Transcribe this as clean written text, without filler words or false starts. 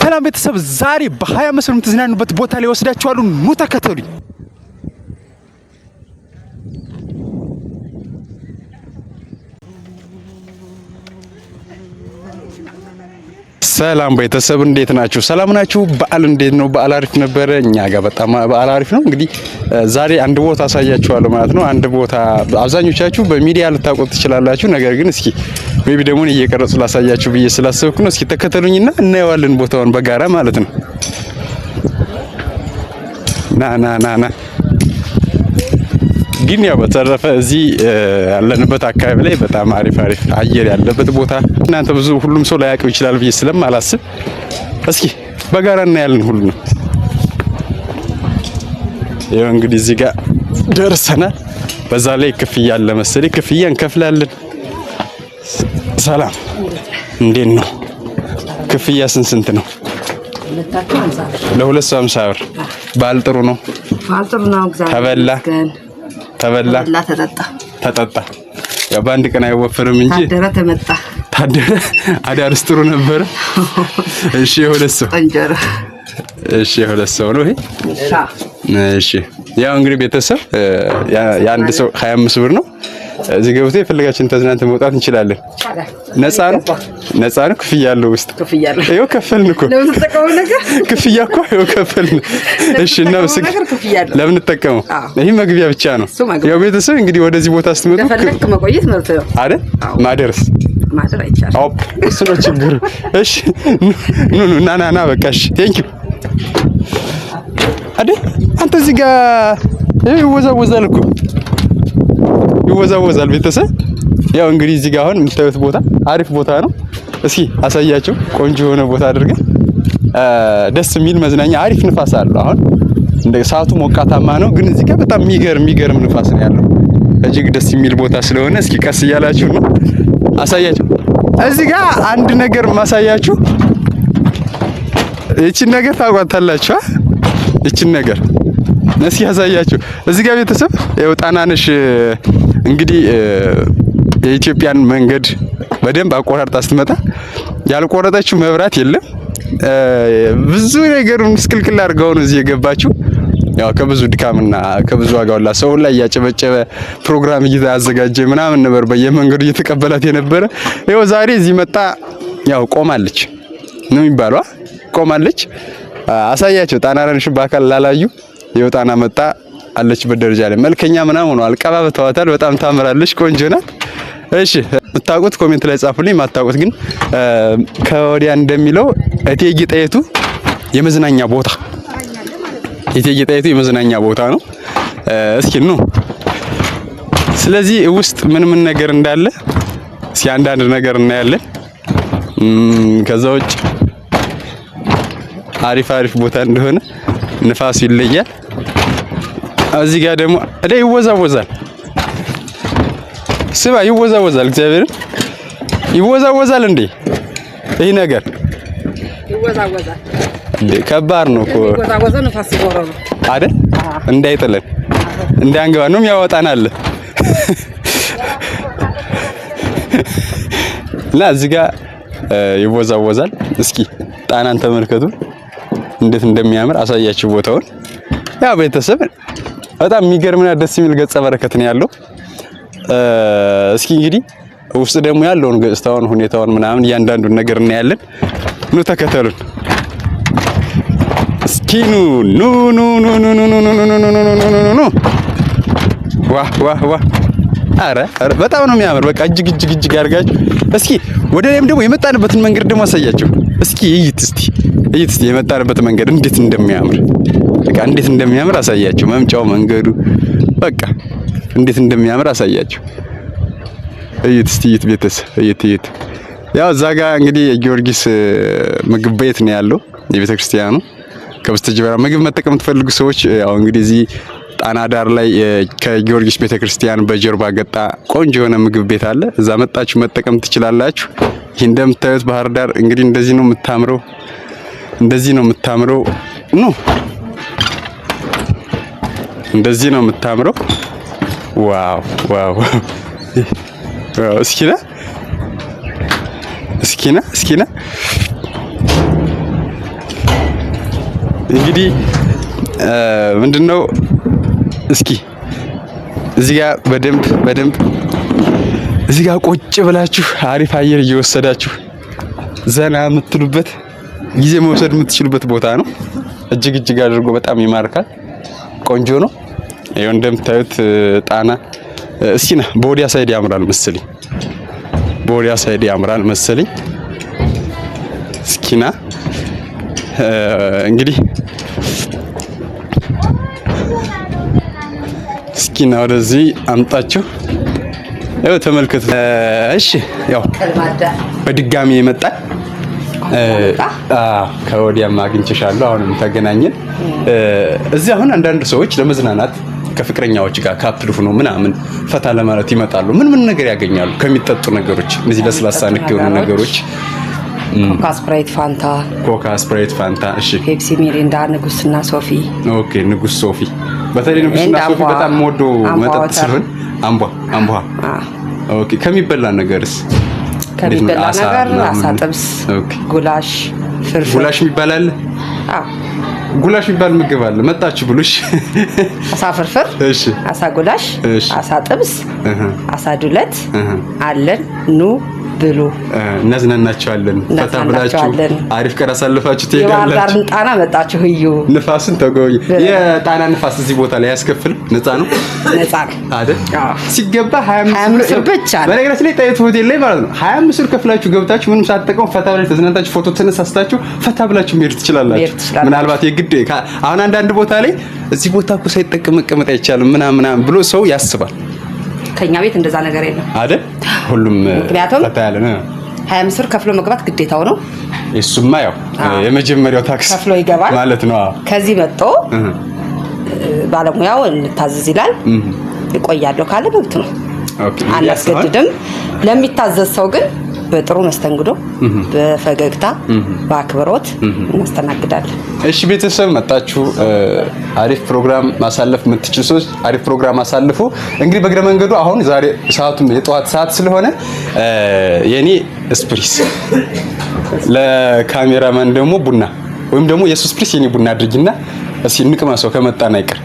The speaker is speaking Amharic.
ሰላም ቤተሰብ ዛሬ በ25 ነው ተዝናኑበት ቦታ ላይ ወስዳችኋለሁ ኑ ተከተሉኝ ሰላም ቤተሰብ እንዴት ናችሁ ሰላም ናችሁ በዓል እንዴት ነው በዓል አሪፍ ነበር እኛ ጋር በጣም በዓል አሪፍ ነው እንግዲህ ዛሬ አንድ ቦታ አሳያችኋለሁ ማለት ነው አንድ ቦታ አብዛኞቻችሁ በሚዲያ ልታውቁት ትችላላችሁ ነገር ግን እስኪ ሜቢ ደግሞ እየቀረጹ ላሳያችሁ ብዬ ስላሰብኩ ነው እስኪ ተከተሉኝና እናየዋለን ቦታውን በጋራ ማለት ነው ና ግን ያው በተረፈ እዚህ ያለንበት አካባቢ ላይ በጣም አሪፍ አየር ያለበት ቦታ እናንተ ብዙ ሁሉም ሰው ላያውቀው ይችላል ብዬ ስለማላስብ እስኪ በጋራ እናያለን ሁሉ ነው ይሄው እንግዲህ እዚህ ጋር ደርሰናል በዛ ላይ ክፍያ አለ መሰለኝ ክፍያ እንከፍላለን ሰላም እንዴት ነው ክፍያ ስንት ነው ለሁለት ሰው 50 ብር ባል ጥሩ ነው እግዚአብሔር ተበላ ተጠጣ ያው ባንድ ቀን አይወፈርም እንጂ ታደረ አዳርስ ጥሩ ነበር እሺ ሁለት ሰው ነው ይሄ እሺ ያው እንግዲህ ቤተሰብ የአንድ ሰው 25 ብር ነው እዚህ ገብቶ የፈለጋችን ተዝናንተ መውጣት እንችላለን ነፃ ነው ክፍያ አለው ውስጥ ይኸው ከፈልን እኮ ለምን ተጠቀመው ነገር ክፍያ እኮ ይኸው ከፈልን እሺ እና ለምን ተጠቀመው ይሄ መግቢያ ብቻ ነው ያው ቤተሰብ እንግዲህ ወደዚህ ቦታ ስትመጡ ከፈለክ መቆየት ማለት ነው አይደል ማደር አይቻልም ኦፕ እሱ ነው ችግሩ እሺ ና በቃ እሺ ቴንክ ዩ አይደል አንተ እዚህ ጋር ይወዛወዛል እኮ ይወዛወዛል ቤተሰብ ያው እንግዲህ እዚህ ጋር አሁን የምታዩት ቦታ አሪፍ ቦታ ነው እስኪ አሳያችሁ ቆንጆ የሆነ ቦታ አድርገን ደስ የሚል መዝናኛ አሪፍ ንፋስ አለው አሁን እንደ ሰዓቱ ሞቃታማ ነው ግን እዚህ ጋር በጣም የሚገርም ንፋስ ነው ያለው እጅግ ደስ የሚል ቦታ ስለሆነ እስኪ ቀስ እያላችሁ ነው አሳያችሁ እዚህ ጋር አንድ ነገር ማሳያችሁ እቺን ነገር ታውቃታላችሁ እቺን ነገር እስኪ ያሳያችሁ እዚህ ጋር ቤተሰብ ጣናነሽ እንግዲህ የኢትዮጵያን መንገድ በደንብ አቆራርጣ ስትመጣ ያልቆረጠችው መብራት የለም ብዙ ነገሩን ምስክልክል አድርገው ነው እዚህ የገባችሁ ያው ከብዙ ድካምና ከብዙ ዋጋውላ ሰው ላይ ያጨበጨበ ፕሮግራም እያዘጋጀ ምናምን ነበር በየመንገዱ እየተቀበላት የነበረ ይኸው ዛሬ እዚህ መጣ ያው ቆማለች ነው የሚባለው ቆማለች አሳያችሁ ጣናነሽ በአካል ላላዩ የወጣና መጣ አለችበት ደረጃ ላይ መልከኛ ምናምን ሆኖ አልቀባበተዋታል በጣም ታምራለች ቆንጆ ናት እሺ የምታውቁት ኮሜንት ላይ ጻፉልኝ ማታውቁት ግን ከወዲያ እንደሚለው እቴጌ ጣይቱ የመዝናኛ ቦታ ነው እስኪ ነው ስለዚህ ውስጥ ምን ነገር እንዳለ እስኪ አንዳንድ ነገር እናያለን ከዛውጭ አሪፍ ቦታ እንደሆነ ንፋስ ይለያል እዚህ ጋር ደግሞ ይወዛወዛል ስባ ይወዛወዛል እግዚአብሔር ይወዛወዛል እንዴ ይሄ ነገር ይወዛወዛል እንዴ ከባድ ነው እኮ ይወዛወዛል ንፋስ ይወራው አይደል እንዳይጥለን እንዳንገባ ነው ያወጣናል እዚህ ጋር ይወዛወዛል እስኪ ጣናን ተመልከቱ እንዴት እንደሚያምር አሳያችሁ ቦታውን ያው ቤተሰብ በጣም የሚገርምና ደስ የሚል ገጸ በረከት ነው ያለው እስኪ እንግዲህ ውስጥ ደግሞ ያለውን ገጽታውን ሁኔታውን ምናምን እያንዳንዱን ነገር እናያለን ኑ ተከተሉን እስኪ ኑ ዋህ አረ በጣም ነው የሚያምር በቃ እጅግ አድርጋችሁ እስኪ ወደ ላይም ደግሞ የመጣንበትን መንገድ ደግሞ አሳያችሁ እስኪ እይት እስቲ የመጣንበት መንገድ እንዴት እንደሚያምር አሳያችሁ መምጫው መንገዱ በቃ እንዴት እንደሚያምር አሳያችሁ እይት ቤተሰብ እይት ያው እዛ ጋር እንግዲህ የጊዮርጊስ ምግብ ቤት ነው ያለው የቤተክርስቲያኑ ከበስተጀርባ ምግብ መጠቀም ትፈልጉ ሰዎች ያው እንግዲህ እዚህ ጣና ዳር ላይ ከጊዮርጊስ ቤተክርስቲያን በጀርባ ገጣ ቆንጆ የሆነ ምግብ ቤት አለ እዛ መጣችሁ መጠቀም ትችላላችሁ ይሄ እንደምታዩት ባህር ዳር እንግዲህ እንደዚህ ነው የምታምረው እንደዚህ ነው የምታምረው ዋው እስኪና እንግዲህ ምንድነው እስኪ እዚህ ጋር በደንብ እዚህ ጋር ቁጭ ብላችሁ አሪፍ አየር እየወሰዳችሁ ዘና የምትሉበት ጊዜ መውሰድ የምትችሉበት ቦታ ነው። እጅግ አድርጎ በጣም ይማርካል። ቆንጆ ነው። ይሄው እንደምታዩት ጣና እስኪና በወዲያ ሳይድ ያምራል መሰለኝ። በወዲያ ሳይድ ያምራል መሰለኝ። እስኪና እንግዲህ እስኪና ወደዚህ አምጣችሁ ያው ተመልከቱ። እሺ ያው በድጋሚ የመጣን ከወዲያም አግኝቼሻለሁ። አሁንም ተገናኘን። እዚህ አሁን አንዳንድ ሰዎች ለመዝናናት ከፍቅረኛዎች ጋር ካፕል ሆኖ ምናምን ፈታ ለማለት ይመጣሉ። ምን ነገር ያገኛሉ? ከሚጠጡ ነገሮች እነዚህ ለስላሳ ነክ የሆኑ ነገሮች ኮካ ስፕራይት ፋንታ እሺ፣ ፔፕሲ፣ ሚሪንዳ፣ ንጉስና ሶፊ። ኦኬ ንጉስ ሶፊ። በተለይ ንጉስና ሶፊ በጣም የምወደው መጠጥ ስለሆነ አምቧ። ኦኬ ከሚበላ ነገርስ? ከሚበላ ነገር አሳ ጥብስ፣ ጉላሽ፣ ፍርፍር። ጉላሽ የሚባል አለ? አዎ ጉላሽ የሚባል ምግብ አለ። መጣችሁ ብሉሽ። አሳ ፍርፍር፣ እሺ፣ አሳ ጉላሽ፣ አሳ ጥብስ፣ አሳ ዱለት አለን። ኑ ብሉ። እናዝናናችኋለን። ፈታ ብላችሁ አሪፍ ቀን አሳልፋችሁ ትሄዳላችሁ። የባህር ዳር ጣና መጣችሁ እዩ። ንፋስን ተጎኝ። የጣና ንፋስ እዚህ ቦታ ላይ ያስከፍል ነፃ ነው አይደል? ሲገባ 25 ብር ብቻ ነው። በነገራችን ላይ ጣይቱ ሆቴል ላይ ማለት ነው 25 ብር ከፍላችሁ ገብታችሁ ምንም ሳትጠቀሙ ፈታ ብላችሁ ተዝናንታችሁ ፎቶ ተነሳስታችሁ ፈታ ብላችሁ መሄድ ትችላላችሁ። ምናልባት የግድ አሁን አንዳንድ ቦታ ላይ እዚህ ቦታ እኮ ሳይጠቀም መቀመጥ አይቻልም ምናምን ብሎ ሰው ያስባል። ከኛ ቤት እንደዛ ነገር የለም አይደል? ሁሉም ፈታ ያለ ነው። 25 ብር ከፍሎ መግባት ግዴታው ነው። እሱማ ያው የመጀመሪያው ታክስ ከፍሎ ይገባል ማለት ነው። ከዚህ መጥቶ ባለሙያው እንታዘዝ ይላል። ይቆያለሁ ካለ መብት ነው። አናስገድድም። ለሚታዘዝ ሰው ግን በጥሩ መስተንግዶ በፈገግታ በአክብሮት እናስተናግዳለን። እሺ ቤተሰብ መጣችሁ አሪፍ ፕሮግራም ማሳለፍ የምትችሉ ሰዎች አሪፍ ፕሮግራም አሳልፉ። እንግዲህ በእግረ መንገዱ አሁን ዛሬ ሰዓቱም የጠዋት ሰዓት ስለሆነ የኔ ስፕሪስ ለካሜራማን ደግሞ ቡና ወይም ደግሞ የሱ ስፕሪስ የኔ ቡና አድርጊና እስኪ እንቅመሰው ከመጣና አይቀር